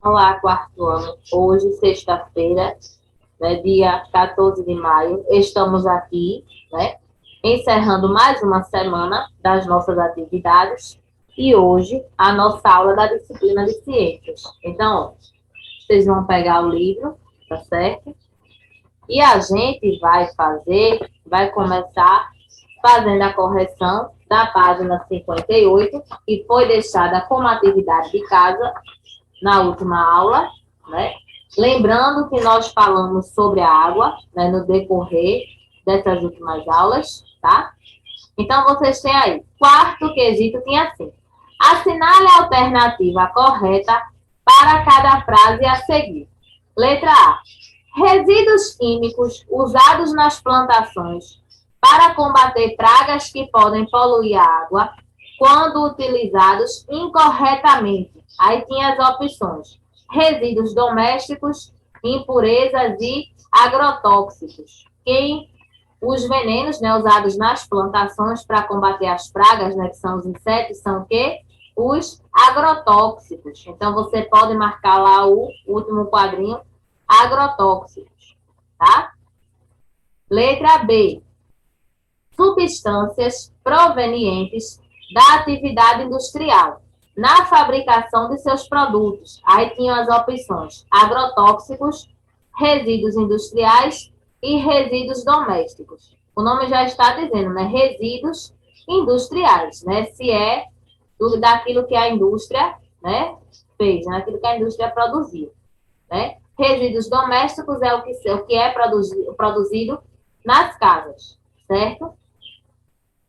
Olá, quarto ano. Hoje, sexta-feira, né, dia 14 de maio, estamos aqui, né, encerrando mais uma semana das nossas atividades e hoje a nossa aula da disciplina de ciências. Então, vocês vão pegar o livro, tá certo? E a gente vai começar fazendo a correção da página 58, que foi deixada como atividade de casa na última aula, né? Lembrando que nós falamos sobre a água, né, no decorrer dessas últimas aulas, tá? Então, vocês têm aí, quarto quesito tinha assim, assinale a alternativa correta para cada frase a seguir. Letra A. Resíduos químicos usados nas plantações para combater pragas que podem poluir a água quando utilizados incorretamente. Aí tinha as opções: resíduos domésticos, impurezas e agrotóxicos. Os venenos, né, usados nas plantações para combater as pragas, né, que são os insetos, são o quê? Os agrotóxicos. Então, você pode marcar lá o último quadrinho, agrotóxicos, tá? Letra B. Substâncias provenientes da atividade industrial na fabricação de seus produtos. Aí tinham as opções: agrotóxicos, resíduos industriais e resíduos domésticos. O nome já está dizendo, né? Resíduos industriais, né? Se é daquilo que a indústria, né, fez, né? Aquilo que a indústria produziu, né? Resíduos domésticos é o que é produzido nas casas, certo?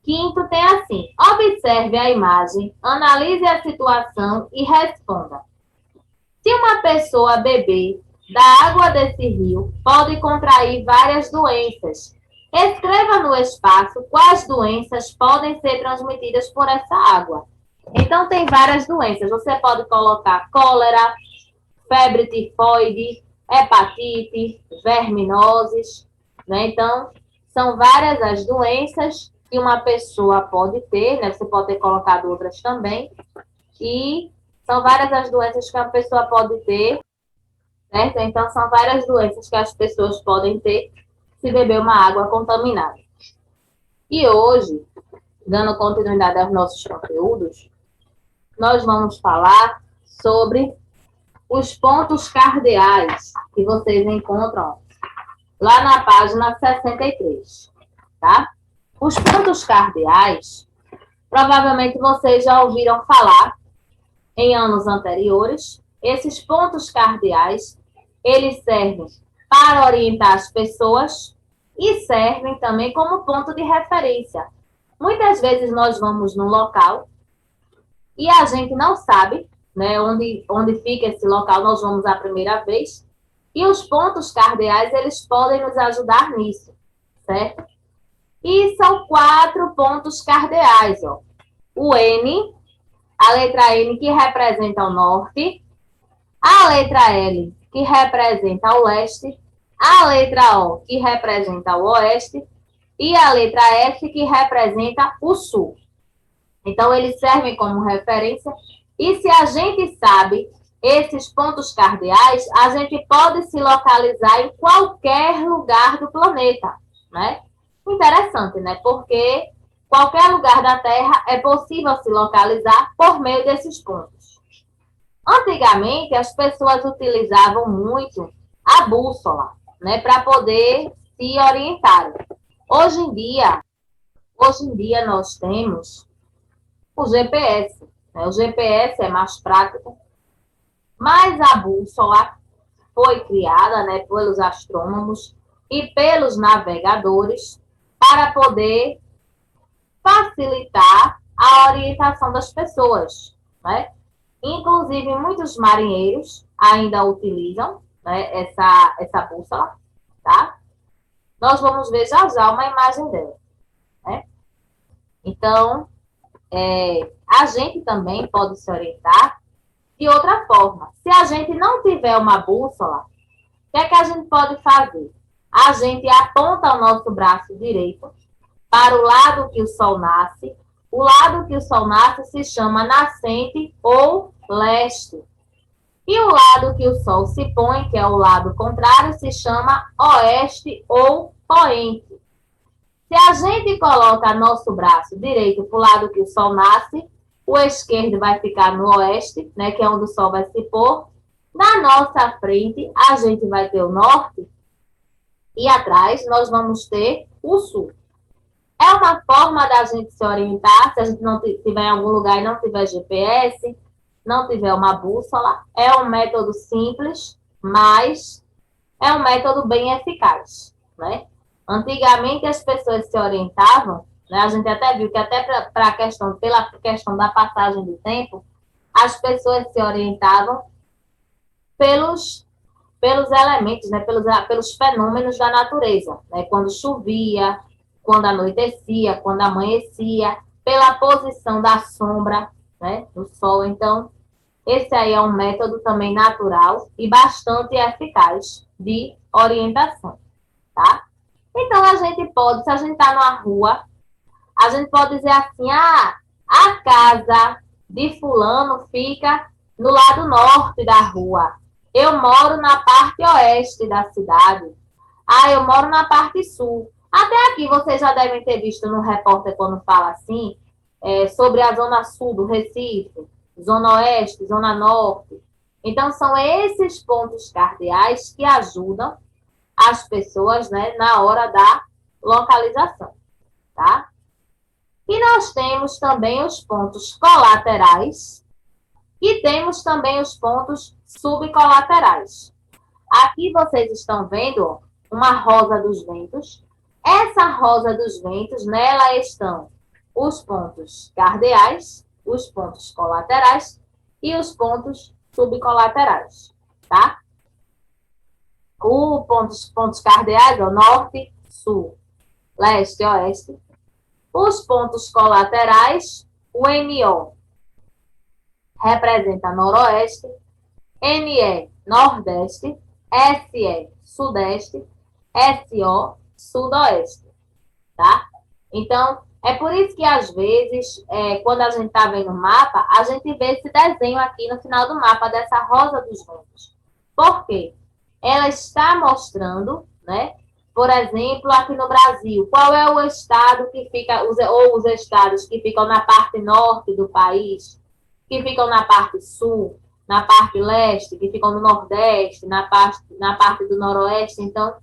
Quinto tem assim: observe a imagem, analise a situação e responda. Se uma pessoa beber da água desse rio, pode contrair várias doenças. Escreva no espaço quais doenças podem ser transmitidas por essa água. Então, tem várias doenças. Você pode colocar cólera, febre tifoide, hepatite, verminoses, né? Então, são várias as doenças que uma pessoa pode ter, né? Você pode ter colocado outras também. E são várias as doenças que a pessoa pode ter, certo? Então, são várias doenças que as pessoas podem ter se beber uma água contaminada. E hoje, dando continuidade aos nossos conteúdos, nós vamos falar sobre os pontos cardeais que vocês encontram lá na página 63, tá? Os pontos cardeais, provavelmente vocês já ouviram falar em anos anteriores. Esses pontos cardeais, eles servem para orientar as pessoas e servem também como ponto de referência. Muitas vezes nós vamos num local e a gente não sabe, né, onde fica esse local, nós vamos a primeira vez, e os pontos cardeais, eles podem nos ajudar nisso, certo? E são 4 pontos cardeais, ó. O N, a letra N que representa o norte, a letra L que representa o leste, a letra O que representa o oeste e a letra F que representa o sul. Então, eles servem como referência. E se a gente sabe esses pontos cardeais, a gente pode se localizar em qualquer lugar do planeta, né? Interessante, né? Porque qualquer lugar da Terra é possível se localizar por meio desses pontos. Antigamente, as pessoas utilizavam muito a bússola, né? Para poder se orientar. Hoje em dia nós temos o GPS. Né? O GPS é mais prático, mas a bússola foi criada, né, pelos astrônomos e pelos navegadores para poder facilitar a orientação das pessoas, né? Inclusive, muitos marinheiros ainda utilizam, né, essa bússola, tá? Nós vamos ver já já uma imagem dela, né? Então, a gente também pode se orientar de outra forma. Se a gente não tiver uma bússola, o que é que a gente pode fazer? A gente aponta o nosso braço direito para o lado que o sol nasce. O lado que o sol nasce se chama nascente ou leste. E o lado que o Sol se põe, que é o lado contrário, se chama oeste ou poente. Se a gente coloca nosso braço direito para o lado que o Sol nasce, o esquerdo vai ficar no oeste, né, que é onde o Sol vai se pôr. Na nossa frente, a gente vai ter o norte e atrás nós vamos ter o sul. É uma forma da gente se orientar, se a gente não estiver em algum lugar e não tiver GPS, não tiver uma bússola. É um método simples, mas é um método bem eficaz, né? Antigamente as pessoas se orientavam, né? A gente até viu que até pela questão da passagem do tempo, as pessoas se orientavam pelos, pelos elementos, né? Pelos fenômenos da natureza, né? Quando chovia, quando anoitecia, quando amanhecia, pela posição da sombra, né? Do sol. Então, esse aí é um método também natural e bastante eficaz de orientação, tá? Então, a gente pode, se a gente está numa rua, a gente pode dizer assim, a casa de fulano fica no lado norte da rua. Eu moro na parte oeste da cidade. Eu moro na parte sul. Até aqui vocês já devem ter visto no repórter quando fala assim, sobre a zona sul do Recife, zona oeste, zona norte. Então, são esses pontos cardeais que ajudam as pessoas, né, na hora da localização, tá? E nós temos também os pontos colaterais e temos também os pontos subcolaterais. Aqui vocês estão vendo, ó, uma rosa dos ventos. Essa rosa dos ventos, nela estão os pontos cardeais, os pontos colaterais e os pontos subcolaterais, tá? Pontos cardeais, ó, norte, sul, leste, oeste. Os pontos colaterais, o NO representa noroeste, NE, nordeste, SE, sudeste, SO, sudoeste, tá? Então, é por isso que, às vezes, quando a gente está vendo o mapa, a gente vê esse desenho aqui no final do mapa dessa rosa dos ventos. Por quê? Ela está mostrando, né? Por exemplo, aqui no Brasil, qual é o estado que fica, ou os estados que ficam na parte norte do país, que ficam na parte sul, na parte leste, que ficam no nordeste, na parte do noroeste. Então,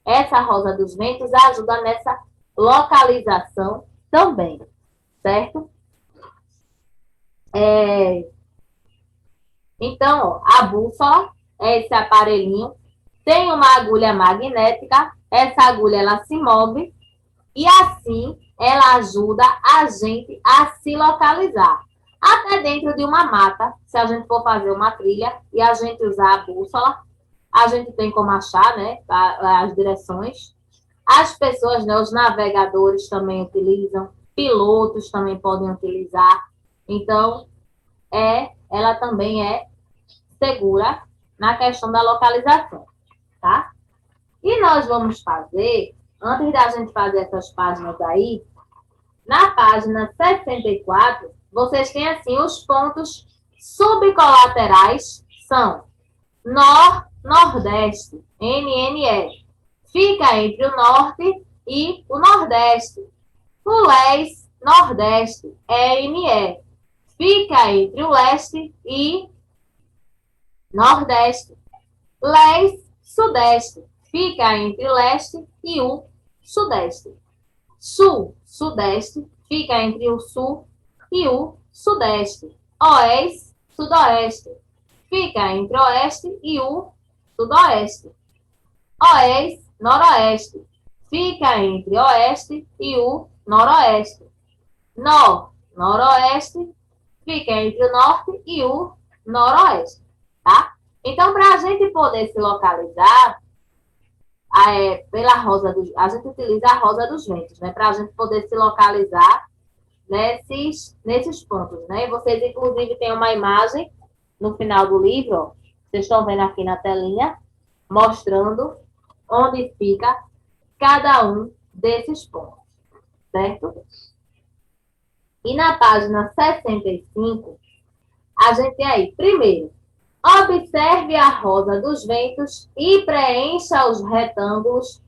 essa rosa dos ventos ajuda nessa localização também, certo? Então, ó, a bússola é esse aparelhinho, tem uma agulha magnética, essa agulha ela se move e assim ela ajuda a gente a se localizar. Até dentro de uma mata, se a gente for fazer uma trilha e a gente usar a bússola, a gente tem como achar, né, as direções. As pessoas, né, os navegadores também utilizam, pilotos também podem utilizar. Então, ela também é segura na questão da localização, tá? E nós vamos fazer, antes da gente fazer essas páginas aí, na página 64, vocês têm assim, os pontos subcolaterais são nordeste, NNE, fica entre o norte e o nordeste. O nordeste, ENE, fica entre o leste e nordeste. Sudeste, fica entre o leste e o sudeste. Sudeste, fica entre o sul e o sudeste. Sudoeste, fica entre o oeste e o sudoeste. Noroeste, fica entre o oeste e o noroeste. Noroeste, fica entre o norte e o noroeste, tá? Então, para a gente poder se localizar, pela rosa a gente utiliza a rosa dos ventos, né? Para a gente poder se localizar nesses pontos, né? Vocês, inclusive, têm uma imagem no final do livro, ó, vocês estão vendo aqui na telinha, mostrando onde fica cada um desses pontos, certo? E na página 65, a gente tem aí, primeiro, Observe a roda dos ventos e preencha os retângulos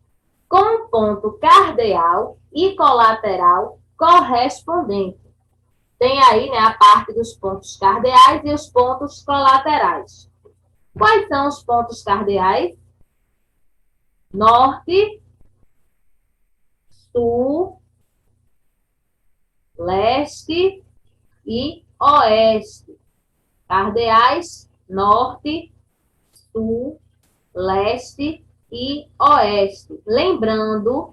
com ponto cardeal e colateral correspondente. Tem aí, né, a parte dos pontos cardeais e os pontos colaterais. Quais são os pontos cardeais? Norte, sul, leste e oeste. Cardeais, norte, sul, leste e oeste. Lembrando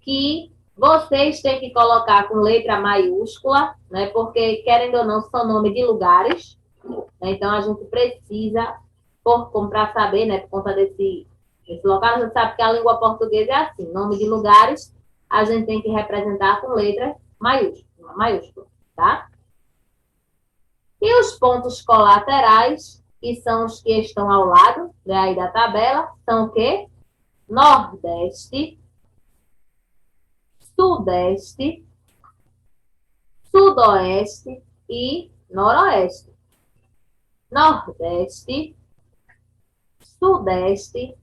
que vocês têm que colocar com letra maiúscula, né? Porque, querendo ou não, são nome de lugares. Né? Então, a gente precisa, como para saber, né? Por conta desse local, a gente sabe que a língua portuguesa é assim. Nome de lugares, a gente tem que representar com letra maiúscula, tá? E os pontos colaterais, que são os que estão ao lado, né, aí da tabela, são o quê? Nordeste, Sudeste, Sudoeste e Noroeste. Nordeste, Sudeste,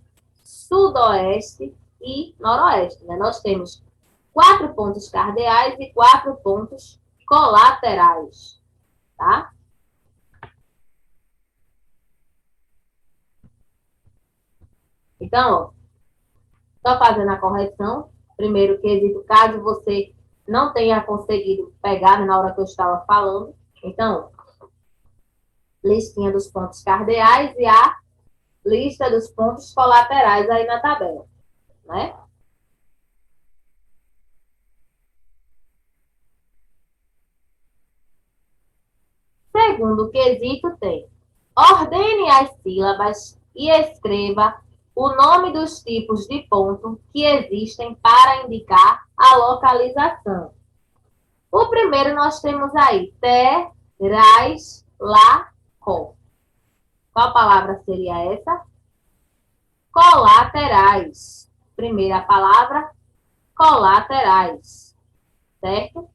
Sudoeste e Noroeste. Né? Nós temos 4 pontos cardeais e 4 pontos colaterais. Tá? Então, só fazendo a correção, primeiro quesito, caso você não tenha conseguido pegar na hora que eu estava falando. Então, listinha dos pontos cardeais e a lista dos pontos colaterais aí na tabela, né? Segundo quesito tem: ordene as sílabas e escreva o nome dos tipos de ponto que existem para indicar a localização. O primeiro nós temos aí, terás, lá, com. Qual palavra seria essa? Colaterais. Primeira palavra, colaterais. Certo?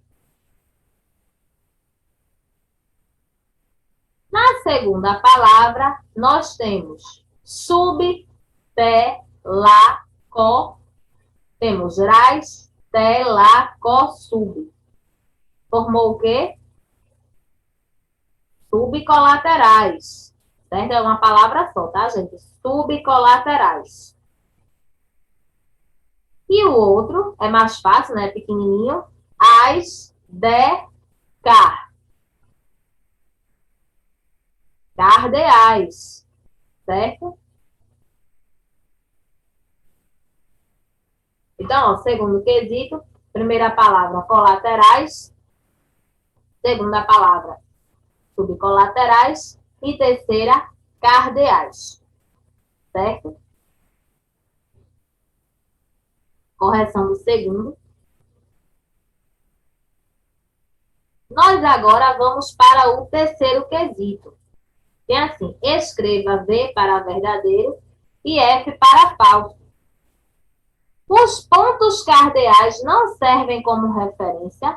Na segunda palavra, nós temos sub, te, lá, co. Temos rais, te, lá, co, sub. Formou o quê? Subcolaterais. Certo? É uma palavra só, tá, gente? Subcolaterais. E o outro é mais fácil, né? Pequenininho. As, de, car. Cardeais. Certo? Então, ó, segundo quesito, primeira palavra, colaterais. Segunda palavra, subcolaterais. E terceira, cardeais. Certo? Correção do segundo. Nós agora vamos para o terceiro quesito. Tem assim, escreva V para verdadeiro e F para falso. Os pontos cardeais não servem como referência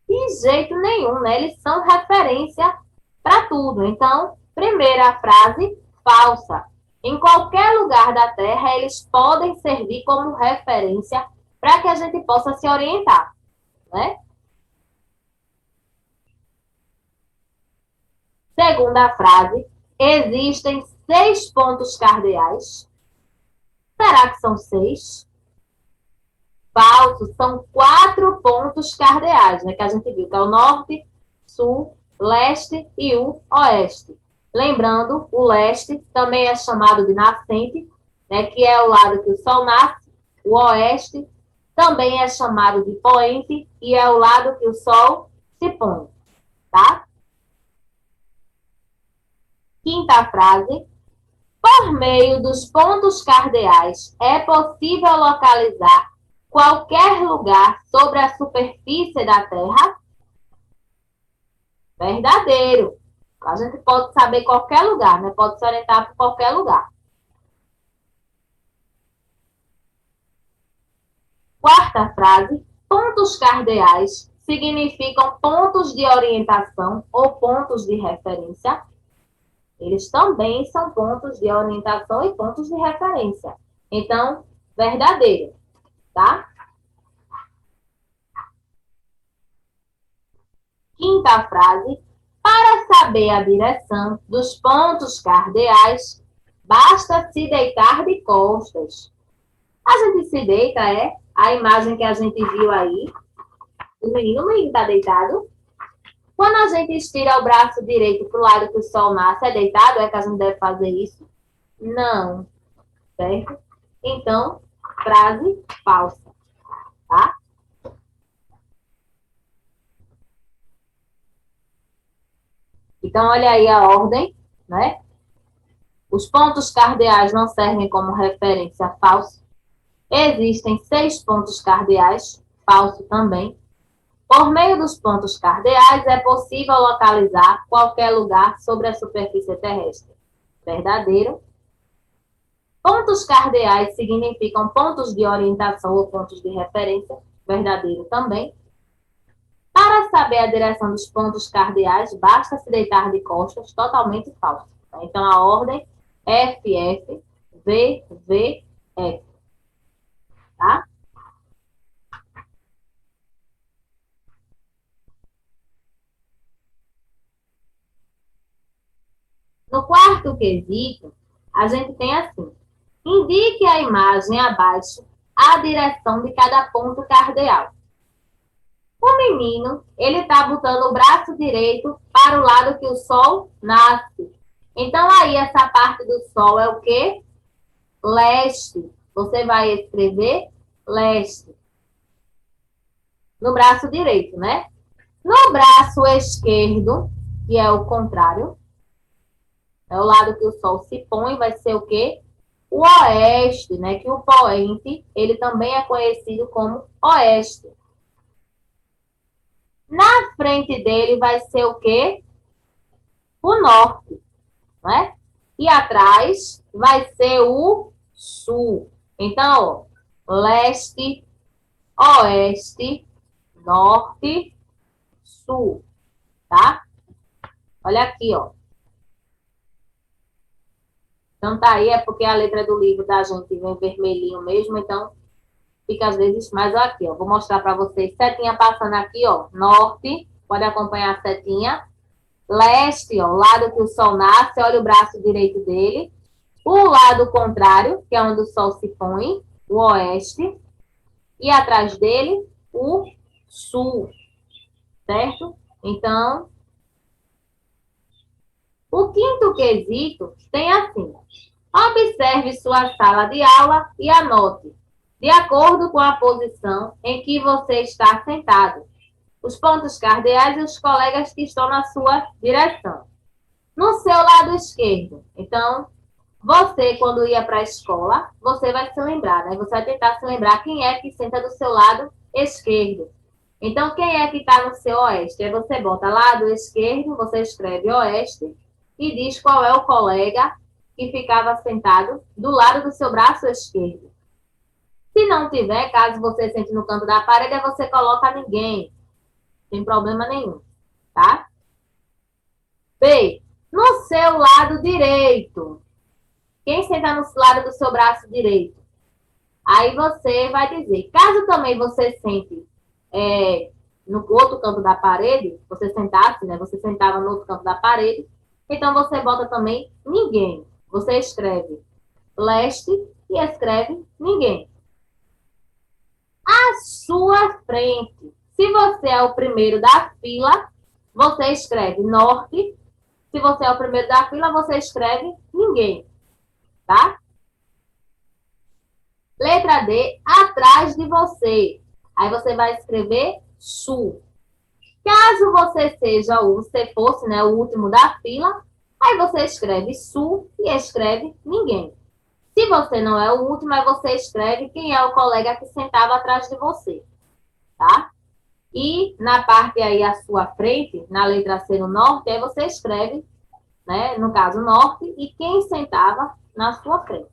de jeito nenhum, né? Eles são referência para tudo. Então, primeira frase, falsa. Em qualquer lugar da Terra, eles podem servir como referência para que a gente possa se orientar, né? Segunda frase, existem 6 pontos cardeais. Será que são 6? Falso, são 4 pontos cardeais, né? Que a gente viu, que é o norte, sul, leste e o oeste. Lembrando, o leste também é chamado de nascente, né? Que é o lado que o sol nasce. O oeste também é chamado de poente e é o lado que o sol se põe, tá? Quinta frase. Por meio dos pontos cardeais, é possível localizar qualquer lugar sobre a superfície da Terra? Verdadeiro. A gente pode saber qualquer lugar, né? Pode se orientar por qualquer lugar. Quarta frase. Pontos cardeais significam pontos de orientação ou pontos de referência. Eles também são pontos de orientação e pontos de referência. Então, verdadeiro, tá? Quinta frase. Para saber a direção dos pontos cardeais, basta se deitar de costas. A gente se deita, a imagem que a gente viu aí. O menino está deitado. Quando a gente estira o braço direito para o lado que o sol nasce, é deitado? É que a gente deve fazer isso? Não, certo? Então, frase falsa, tá? Então, olha aí a ordem, né? Os pontos cardeais não servem como referência, falso. Existem 6 pontos cardeais, falso também. Por meio dos pontos cardeais, é possível localizar qualquer lugar sobre a superfície terrestre. Verdadeiro. Pontos cardeais significam pontos de orientação ou pontos de referência. Verdadeiro também. Para saber a direção dos pontos cardeais, basta se deitar de costas, totalmente falso. Então, a ordem FF, VVF. Tá? No quarto quesito, a gente tem assim: indique a imagem abaixo a direção de cada ponto cardeal. O menino, ele está botando o braço direito para o lado que o sol nasce. Então, aí, essa parte do sol é o quê? Leste. Você vai escrever leste. No braço direito, né? No braço esquerdo, que é o contrário, é o lado que o sol se põe, vai ser o quê? O oeste, né? Que o poente, ele também é conhecido como oeste. Na frente dele vai ser o quê? O norte, né? E atrás vai ser o sul. Então, ó, leste, oeste, norte, sul, tá? Olha aqui, ó. Então tá aí, é porque a letra do livro da gente vem vermelhinho mesmo, então fica às vezes mais aqui, ó. Vou mostrar para vocês. Setinha passando aqui, ó. Norte, pode acompanhar a setinha. Leste, ó, lado que o sol nasce, olha o braço direito dele. O lado contrário, que é onde o sol se põe, o oeste. E atrás dele, o sul, certo? Então, o quinto quesito tem assim: observe sua sala de aula e anote, de acordo com a posição em que você está sentado, os pontos cardeais e os colegas que estão na sua direção. No seu lado esquerdo, então, você, quando ia para a escola, você vai se lembrar, né? Você vai tentar se lembrar quem é que senta do seu lado esquerdo. Então, quem é que está no seu oeste? Aí você bota lado esquerdo, você escreve oeste e diz qual é o colega que ficava sentado do lado do seu braço esquerdo. Se não tiver, caso você sente no canto da parede, você coloca ninguém. Sem problema nenhum, tá? B. No seu lado direito. Quem senta no lado do seu braço direito? Aí você vai dizer, caso também você sente no outro canto da parede, você sentasse, né? Você sentava no outro canto da parede, então você bota também ninguém. Você escreve leste e escreve ninguém. À sua frente. Se você é o primeiro da fila, você escreve norte. Se você é o primeiro da fila, você escreve ninguém. Tá? Letra D, atrás de você. Aí você vai escrever sul. Caso você fosse, né, o último da fila, aí você escreve sul e escreve ninguém. Se você não é o último, aí você escreve quem é o colega que sentava atrás de você, tá? E na parte aí à sua frente, na letra C no norte, aí você escreve, né, no caso norte, e quem sentava na sua frente,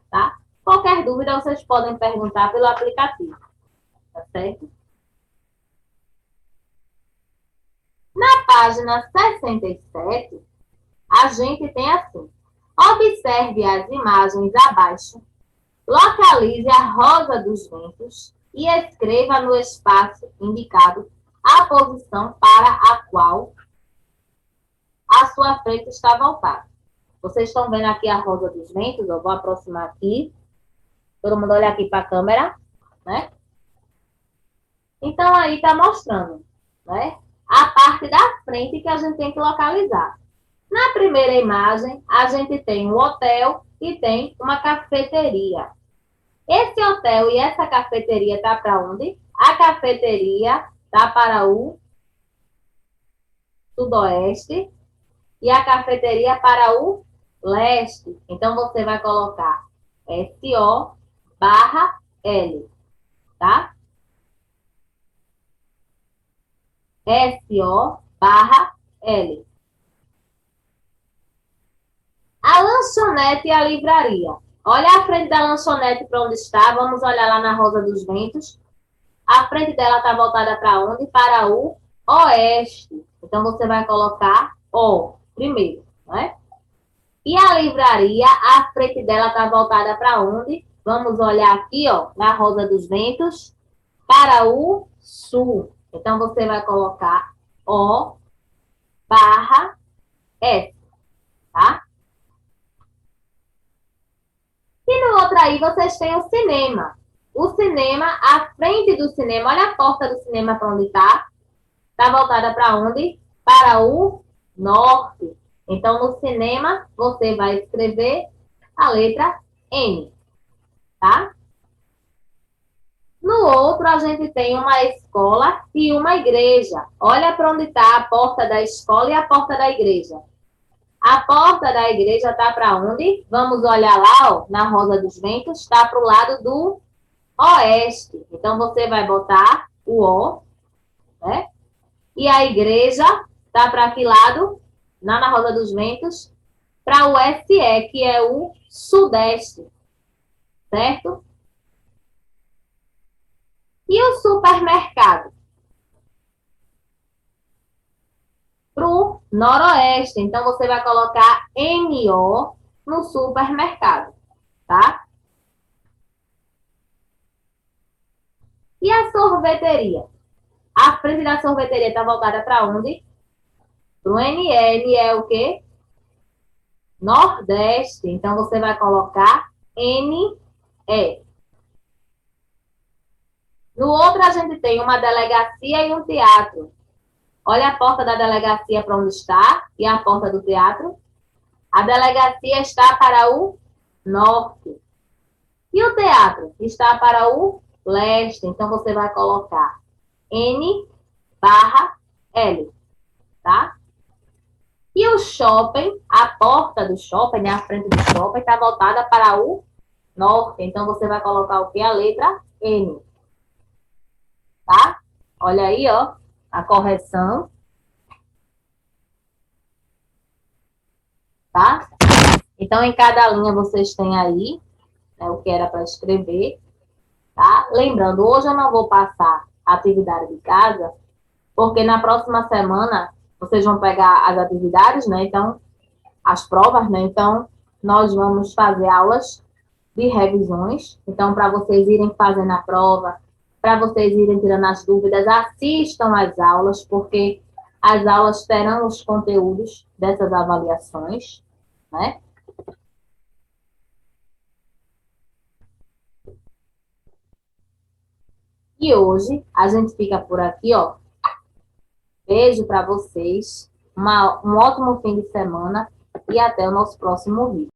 tá? Qualquer dúvida, vocês podem perguntar pelo aplicativo, tá certo? Na página 67, a gente tem assim. Observe as imagens abaixo, localize a rosa dos ventos e escreva no espaço indicado a posição para a qual a sua frente está voltada. Vocês estão vendo aqui a rosa dos ventos? Eu vou aproximar aqui. Todo mundo olha aqui para a câmera, né? Então, aí está mostrando, né? A parte da frente que a gente tem que localizar. Na primeira imagem, a gente tem um hotel e tem uma cafeteria. Esse hotel e essa cafeteria tá para onde? A cafeteria tá para o sudoeste e a cafeteria para o leste. Então, você vai colocar SO barra L, tá? SO barra L. A lanchonete e a livraria. Olha a frente da lanchonete para onde está. Vamos olhar lá na Rosa dos Ventos. A frente dela está voltada para onde? Para o oeste. Então, você vai colocar O primeiro, né? E a livraria, a frente dela está voltada para onde? Vamos olhar aqui, ó, na Rosa dos Ventos, para o sul. Então, você vai colocar O barra S, tá? E no outro aí, vocês têm o cinema. O cinema, a frente do cinema, olha a porta do cinema para onde está. Está voltada para onde? Para o norte. Então, no cinema, você vai escrever a letra N, tá? No outro, a gente tem uma escola e uma igreja. Olha para onde está a porta da escola e a porta da igreja. A porta da igreja está para onde? Vamos olhar lá, ó, na Rosa dos Ventos, está para o lado do oeste. Então, você vai botar o O, né? E a igreja está para que lado? Na Rosa dos Ventos, para o SE, que é o sudeste, certo? E o supermercado? Para o noroeste. Então, você vai colocar NO no supermercado, tá? E a sorveteria? A frente da sorveteria está voltada para onde? Para o NN é o quê? Nordeste. Então, você vai colocar NE. No outro, a gente tem uma delegacia e um teatro. Olha a porta da delegacia para onde está e a porta do teatro. A delegacia está para o norte. E o teatro está para o leste. Então, você vai colocar N barra L, tá? E o shopping, a porta do shopping, né, a frente do shopping, está voltada para o norte. Então, você vai colocar o que? A letra N, tá? Olha aí, ó, a correção, tá? Então, em cada linha, vocês têm aí, né, o que era para escrever, tá? Lembrando, hoje eu não vou passar a atividade de casa, porque na próxima semana vocês vão pegar as atividades, né? Então, as provas, né? Então, nós vamos fazer aulas de revisões. Então, para vocês irem fazendo a prova, para vocês irem tirando as dúvidas, assistam às aulas, porque as aulas terão os conteúdos dessas avaliações, né? E hoje a gente fica por aqui, ó. Beijo para vocês, um ótimo fim de semana e até o nosso próximo vídeo.